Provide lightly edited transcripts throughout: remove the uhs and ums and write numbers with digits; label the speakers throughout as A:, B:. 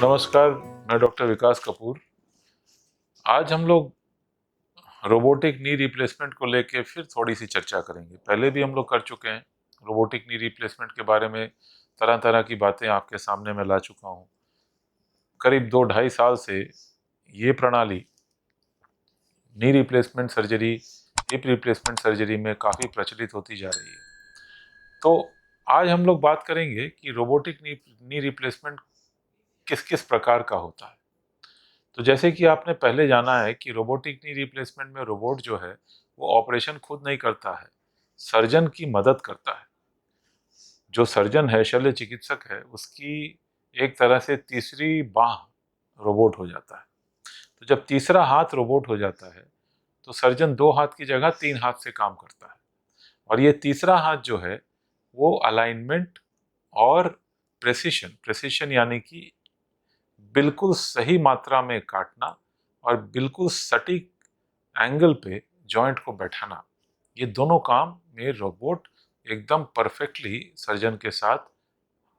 A: नमस्कार, मैं डॉक्टर विकास कपूर। आज हम लोग रोबोटिक नी रिप्लेसमेंट को लेके फिर थोड़ी सी चर्चा करेंगे। पहले भी हम लोग कर चुके हैं। रोबोटिक नी रिप्लेसमेंट के बारे में तरह तरह की बातें आपके सामने मैं ला चुका हूँ। करीब 2-2.5 साल से ये प्रणाली knee replacement surgery, hip replacement surgery में काफ़ी प्रचलित होती जा रही है। तो आज हम लोग बात करेंगे कि रोबोटिक नी रिप्लेसमेंट किस किस प्रकार का होता है। तो जैसे कि आपने पहले जाना है कि रोबोटिक नी रिप्लेसमेंट में रोबोट जो है वो ऑपरेशन खुद नहीं करता है, सर्जन की मदद करता है। जो सर्जन है, शल्य चिकित्सक है, उसकी एक तरह से तीसरी बाह रोबोट हो जाता है। तो जब तीसरा हाथ रोबोट हो जाता है तो सर्जन 2 हाथ की जगह 3 हाथ से काम करता है। और ये तीसरा हाथ जो है वो अलाइनमेंट और प्रेसिशन प्रेसिशन यानी कि बिल्कुल सही मात्रा में काटना और बिल्कुल सटीक एंगल पे जॉइंट को बैठाना, ये दोनों काम में रोबोट एकदम परफेक्टली सर्जन के साथ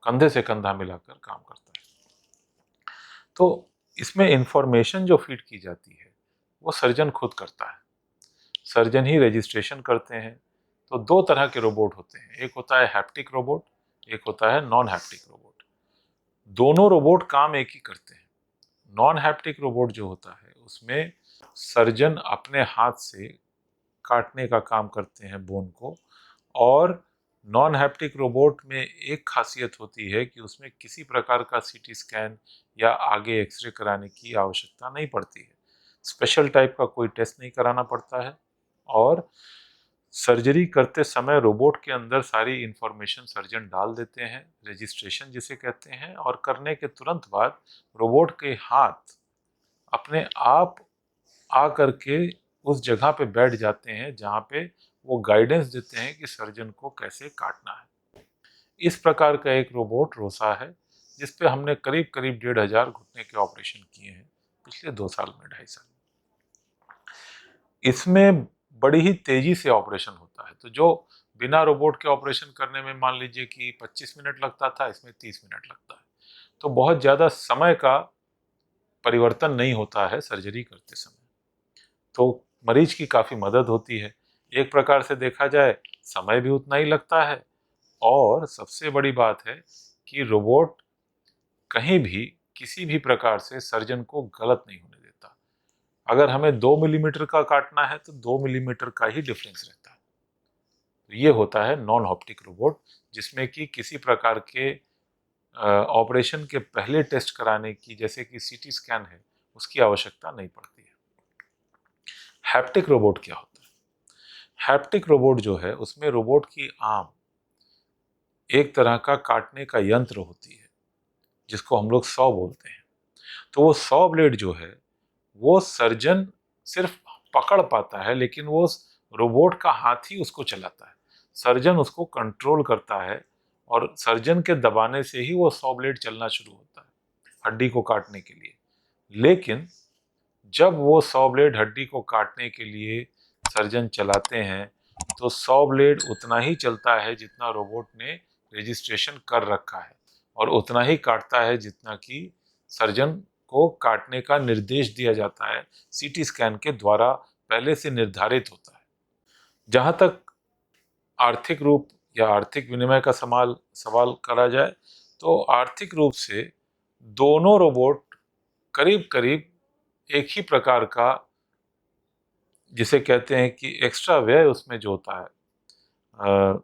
A: कंधे से कंधा मिलाकर काम करता है। तो इसमें इंफॉर्मेशन जो फीड की जाती है वो सर्जन खुद करता है। सर्जन ही रजिस्ट्रेशन करते हैं। तो 2 तरह के रोबोट होते हैं, एक होता है हैप्टिक रोबोट, एक होता है नॉन हैप्टिक रोबोट। दोनों रोबोट काम एक ही करते हैं। नॉन हैप्टिक रोबोट जो होता है उसमें सर्जन अपने हाथ से काटने का काम करते हैं बोन को। और नॉन हैप्टिक रोबोट में एक खासियत होती है कि उसमें किसी प्रकार का सीटी स्कैन या आगे एक्सरे कराने की आवश्यकता नहीं पड़ती है। स्पेशल टाइप का कोई टेस्ट नहीं कराना पड़ता है। और सर्जरी करते समय रोबोट के अंदर सारी इंफॉर्मेशन सर्जन डाल देते हैं, रजिस्ट्रेशन जिसे कहते हैं। और करने के तुरंत बाद रोबोट के हाथ अपने आप आ करके उस जगह पे बैठ जाते हैं जहाँ पे वो गाइडेंस देते हैं कि सर्जन को कैसे काटना है। इस प्रकार का एक रोबोट रोसा है जिस पे हमने करीब करीब 1,500 घुटने के ऑपरेशन किए हैं पिछले 2 साल में, 2.5 साल। इसमें बड़ी ही तेजी से ऑपरेशन होता है। तो जो बिना रोबोट के ऑपरेशन करने में मान लीजिए कि 25 मिनट लगता था, इसमें 30 मिनट लगता है। तो बहुत ज़्यादा समय का परिवर्तन नहीं होता है सर्जरी करते समय। तो मरीज की काफ़ी मदद होती है। एक प्रकार से देखा जाए समय भी उतना ही लगता है। और सबसे बड़ी बात है कि रोबोट कहीं भी किसी भी प्रकार से सर्जन को गलत नहीं होने देता। अगर हमें 2 मिलीमीटर का काटना है तो 2 मिलीमीटर का ही डिफरेंस रहता है। तो ये होता है नॉन ऑप्टिक रोबोट, जिसमें कि किसी प्रकार के ऑपरेशन के पहले टेस्ट कराने की, जैसे कि सीटी स्कैन है, उसकी आवश्यकता नहीं पड़ती है। हैप्टिक रोबोट क्या होता है? हैप्टिक रोबोट जो है उसमें रोबोट की आर्म एक तरह का काटने का यंत्र होती है जिसको हम लोग सॉ बोलते हैं। तो वो सॉ ब्लेड जो है वो सर्जन सिर्फ पकड़ पाता है, लेकिन वो रोबोट का हाथ ही उसको चलाता है। सर्जन उसको कंट्रोल करता है और सर्जन के दबाने से ही वो सॉ ब्लेड चलना शुरू होता है हड्डी को काटने के लिए। लेकिन जब वो सॉ ब्लेड हड्डी को काटने के लिए सर्जन चलाते हैं तो सॉ ब्लेड उतना ही चलता है जितना रोबोट ने रजिस्ट्रेशन कर रखा है, और उतना ही काटता है जितना कि सर्जन को काटने का निर्देश दिया जाता है, सीटी स्कैन के द्वारा पहले से निर्धारित होता है। जहाँ तक आर्थिक रूप या आर्थिक विनिमय का सवाल सवाल करा जाए तो आर्थिक रूप से दोनों रोबोट करीब करीब एक ही प्रकार का, जिसे कहते हैं कि एक्स्ट्रा व्यय उसमें जो होता है।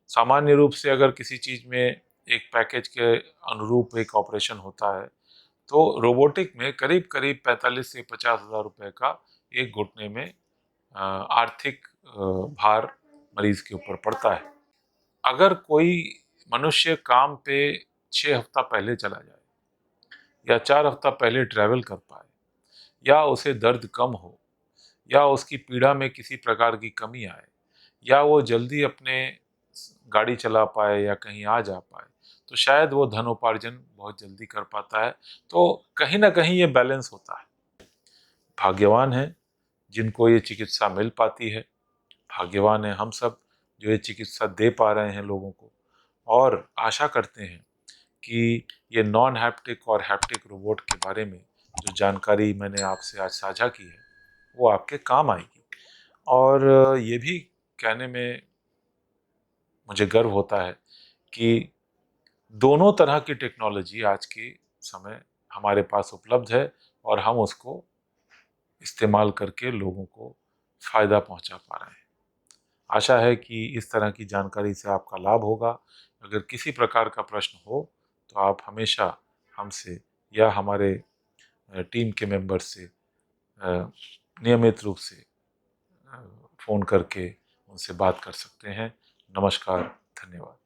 A: सामान्य रूप से अगर किसी चीज़ में एक पैकेज के अनुरूप एक ऑपरेशन होता है तो रोबोटिक में करीब करीब 45 से 50 हज़ार रुपये का एक घुटने में आर्थिक भार मरीज के ऊपर पड़ता है। अगर कोई मनुष्य काम पे 6 हफ्ता पहले चला जाए या 4 हफ्ता पहले ट्रैवल कर पाए, या उसे दर्द कम हो, या उसकी पीड़ा में किसी प्रकार की कमी आए, या वो जल्दी अपने गाड़ी चला पाए या कहीं आ जा पाए, तो शायद वो धनोपार्जन बहुत जल्दी कर पाता है। तो कहीं ना कहीं ये बैलेंस होता है। भाग्यवान है जिनको ये चिकित्सा मिल पाती है, भाग्यवान है हम सब जो ये चिकित्सा दे पा रहे हैं लोगों को। और आशा करते हैं कि ये नॉन हैप्टिक और हैप्टिक रोबोट के बारे में जो जानकारी मैंने आपसे आज साझा की है वो आपके काम आएगी। और ये भी कहने में मुझे गर्व होता है कि दोनों तरह की टेक्नोलॉजी आज के समय हमारे पास उपलब्ध है और हम उसको इस्तेमाल करके लोगों को फ़ायदा पहुंचा पा रहे हैं। आशा है कि इस तरह की जानकारी से आपका लाभ होगा। अगर किसी प्रकार का प्रश्न हो तो आप हमेशा हमसे या हमारे टीम के मेंबर से नियमित रूप से फ़ोन करके उनसे बात कर सकते हैं। नमस्कार, धन्यवाद।